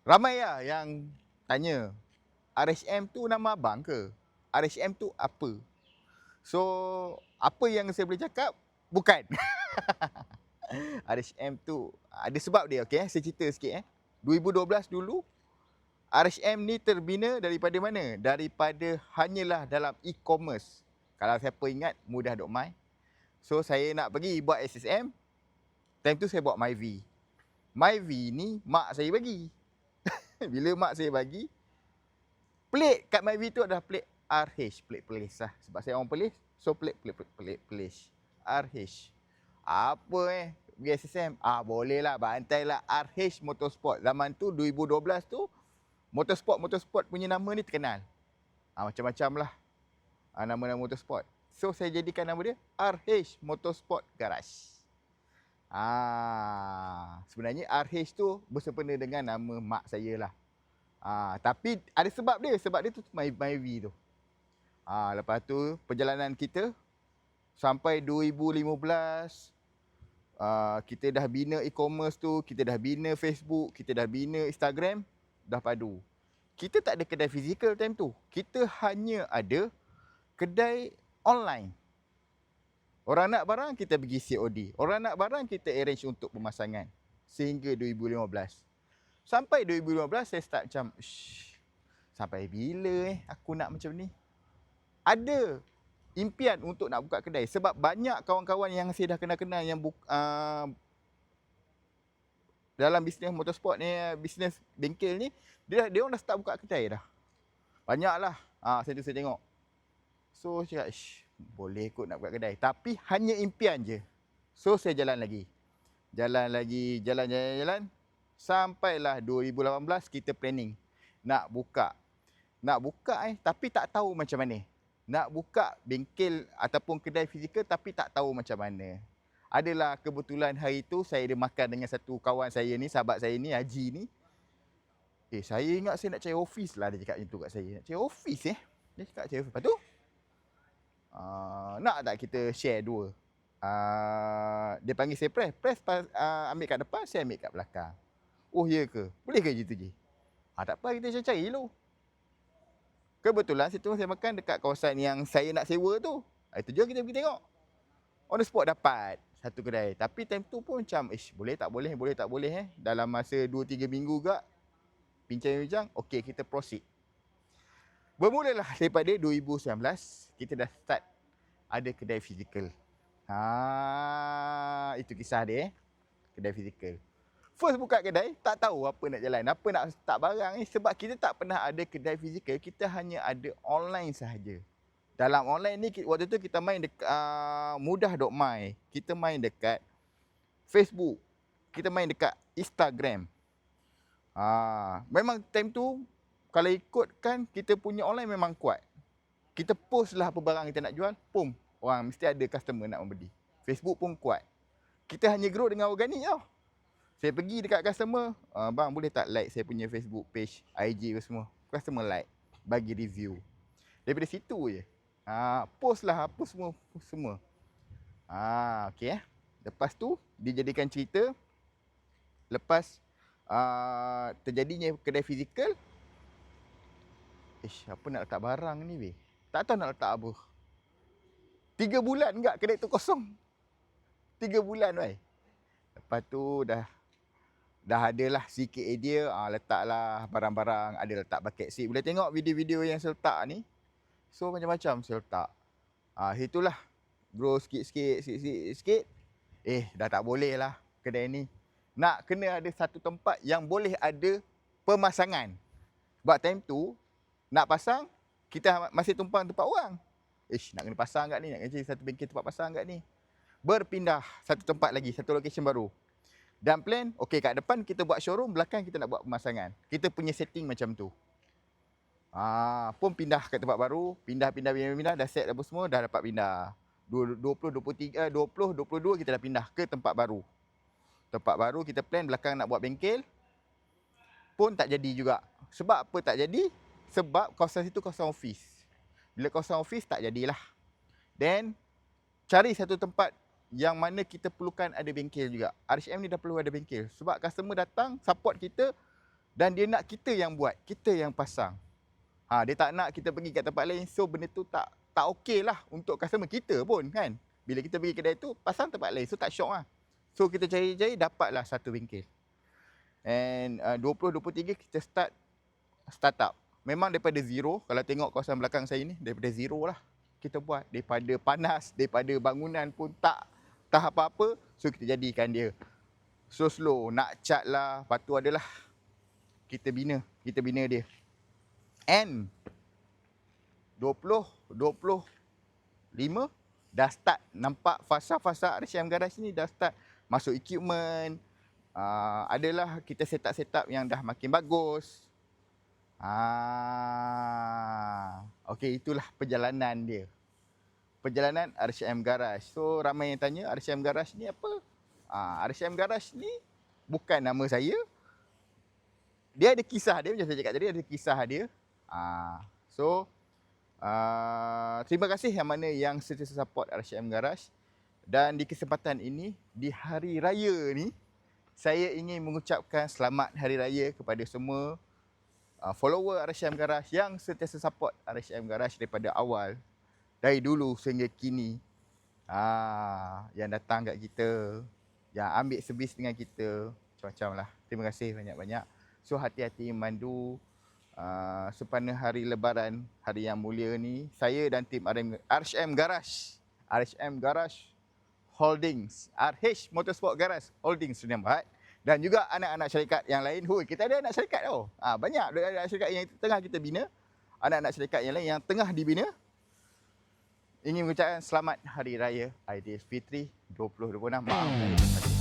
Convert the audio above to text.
Ramai lah yang tanya, RHM tu nama abang ke? RHM tu apa? So, apa yang saya boleh cakap? Bukan. RHM tu ada sebab dia, okey. Saya cerita sikit 2012 dulu, RHM ni terbina daripada mana? Daripada hanyalah dalam e-commerce. Kalau siapa ingat, mudah.my. So, saya nak pergi buat SSM. Time tu saya buat MyV. MyV ni mak saya bagi. Bila mak saya bagi, plate kat MyV tu adalah plate RH, plate Perlis lah. Sebab saya orang Perlis, so plate Perlis. RH. Apa pergi SSM? Boleh lah, bantai lah RH Motorsport. Zaman tu 2012 tu, motorsport punya nama ni terkenal. Macam-macam lah nama-nama motorsport. So saya jadikan nama dia RH Motorsport Garage. Sebenarnya RH tu bersempena dengan nama mak saya lah. Tapi ada sebab dia tu MyV tu. Lepas tu perjalanan kita sampai 2015, kita dah bina e-commerce tu, kita dah bina Facebook, kita dah bina Instagram, dah padu. Kita tak ada kedai fizikal time tu. Kita hanya ada kedai online. Orang nak barang, kita pergi COD. Orang nak barang, kita arrange untuk pemasangan. Sehingga 2015. Sampai 2015, saya start macam, sampai bila aku nak macam ni? Ada impian untuk nak buka kedai. Sebab banyak kawan-kawan yang saya dah kenal-kenal yang dalam bisnes motorsport ni, bisnes bengkel ni, dia orang dah start buka kedai dah. Banyaklah. Saya tengok. So, saya cakap, boleh kot nak buka kedai. Tapi hanya impian je. So, saya jalan lagi. Jalan. Sampailah 2018, kita planning. Nak buka. Tapi tak tahu macam mana. Nak buka bengkel ataupun kedai fizikal tapi tak tahu macam mana. Adalah kebetulan hari tu saya ada makan dengan satu kawan saya ni, sahabat saya ni, Haji ni. Saya ingat saya nak cari office lah, dia cakap macam tu kat saya. Nak cari office Dia cakap cari office. Lepas tu, nak tak kita share dua? Dia panggil saya press ambil kat depan, saya ambil kat belakang. Oh ya ke? Boleh ke gitu je? Tak apa, kita cari dulu. Kebetulan situ saya makan dekat kawasan yang saya nak sewa tu. Itu je kita pergi tengok. On the spot dapat satu kedai. Tapi time tu pun macam, boleh tak boleh. Dalam masa 2-3 minggu gak, bincang-bincang, okey kita proceed. Bermulalah daripada 2019, kita dah start ada kedai fizikal. Itu kisah dia kedai fizikal. First buka kedai, tak tahu apa nak jalan, apa nak start barang ni. Sebab kita tak pernah ada kedai fizikal, kita hanya ada online sahaja. Dalam online ni, waktu tu kita main dekat mudah.my. Kita main dekat Facebook. Kita main dekat Instagram. Memang time tu, kalau ikutkan, kita punya online memang kuat. Kita post lah apa barang kita nak jual, orang mesti ada customer nak membeli. Facebook pun kuat. Kita hanya grow dengan organik tau. Saya pergi dekat customer, bang boleh tak like saya punya Facebook page, IG semua. Customer like, bagi review. Daripada situ je. Post lah apa semua. Okey Lepas tu, dijadikan cerita. Lepas terjadinya kedai fizikal. Apa nak letak barang ni weh? Tak tahu nak letak apa. 3 bulan enggak kedai tu kosong. 3 bulan weh. Lepas tu dah adalah sikit idea, letaklah barang-barang, ada letak bucket seat. Boleh tengok video-video yang saya letak ni. So macam-macam saya letak. Itulah grow sikit. Dah tak boleh lah kedai ni. Nak kena ada satu tempat yang boleh ada pemasangan. Sebab time tu, nak pasang, kita masih tumpang tempat orang. Nak kena pasang kat ni, nak kena cari satu bengkel tempat pasang kat ni. Berpindah satu tempat lagi, satu location baru. Dan plan, kat depan kita buat showroom, belakang kita nak buat pemasangan. Kita punya setting macam tu. Pun pindah ke tempat baru, pindah, dah set apa semua, dah dapat pindah. 2022 kita dah pindah ke tempat baru. Tempat baru kita plan belakang nak buat bengkel, pun tak jadi juga. Sebab apa tak jadi? Sebab kawasan situ kawasan office. Bila kawasan office tak jadilah. Then, cari satu tempat yang mana kita perlukan ada bengkel juga. RHM ni dah perlu ada bengkel. Sebab customer datang, support kita, Dan dia nak kita yang buat, kita yang pasang. Dia tak nak kita pergi kat tempat lain, so benda tu tak okey lah untuk customer kita pun kan. Bila kita pergi kedai tu, pasang tempat lain, so tak syok lah. So kita cari-cari, dapatlah satu bengkel. And 2023 kita start up. Memang daripada zero, kalau tengok kawasan belakang saya ni, daripada zero lah kita buat. Daripada panas, daripada bangunan pun tak apa-apa, so kita jadikan dia. So slow, nak cat lah, lepas tu adalah kita bina dia. And 2025 dah start nampak fasa-fasa RCM Garage ni dah start masuk equipment. Adalah kita set up yang dah makin bagus. Okey, itulah perjalanan dia. Perjalanan RCM Garage. So ramai yang tanya RCM Garage ni apa? RCM Garage ni bukan nama saya. Dia ada kisah dia, macam saya cakap tadi, ada kisah dia. Terima kasih yang mana yang sentiasa support RCM Garage. Dan di kesempatan ini, di hari raya ni, saya ingin mengucapkan selamat hari raya kepada semua follower RCM Garage yang sentiasa support RCM Garage daripada awal, dari dulu sehingga kini. Yang datang kat kita, yang ambil servis dengan kita, macam-macam lah. Terima kasih banyak-banyak. So hati-hati mandu sempena hari Lebaran, hari yang mulia ni. Saya dan tim RCM Garage Holdings, RH Motorsport Garage Holdings Sdn Bhd, dan juga anak-anak syarikat yang lain. Kita ada anak syarikat tau. Banyak anak syarikat yang tengah kita bina. Anak-anak syarikat yang lain yang tengah dibina. Ingin mengucapkan selamat Hari Raya Aidilfitri 2026. Maaf.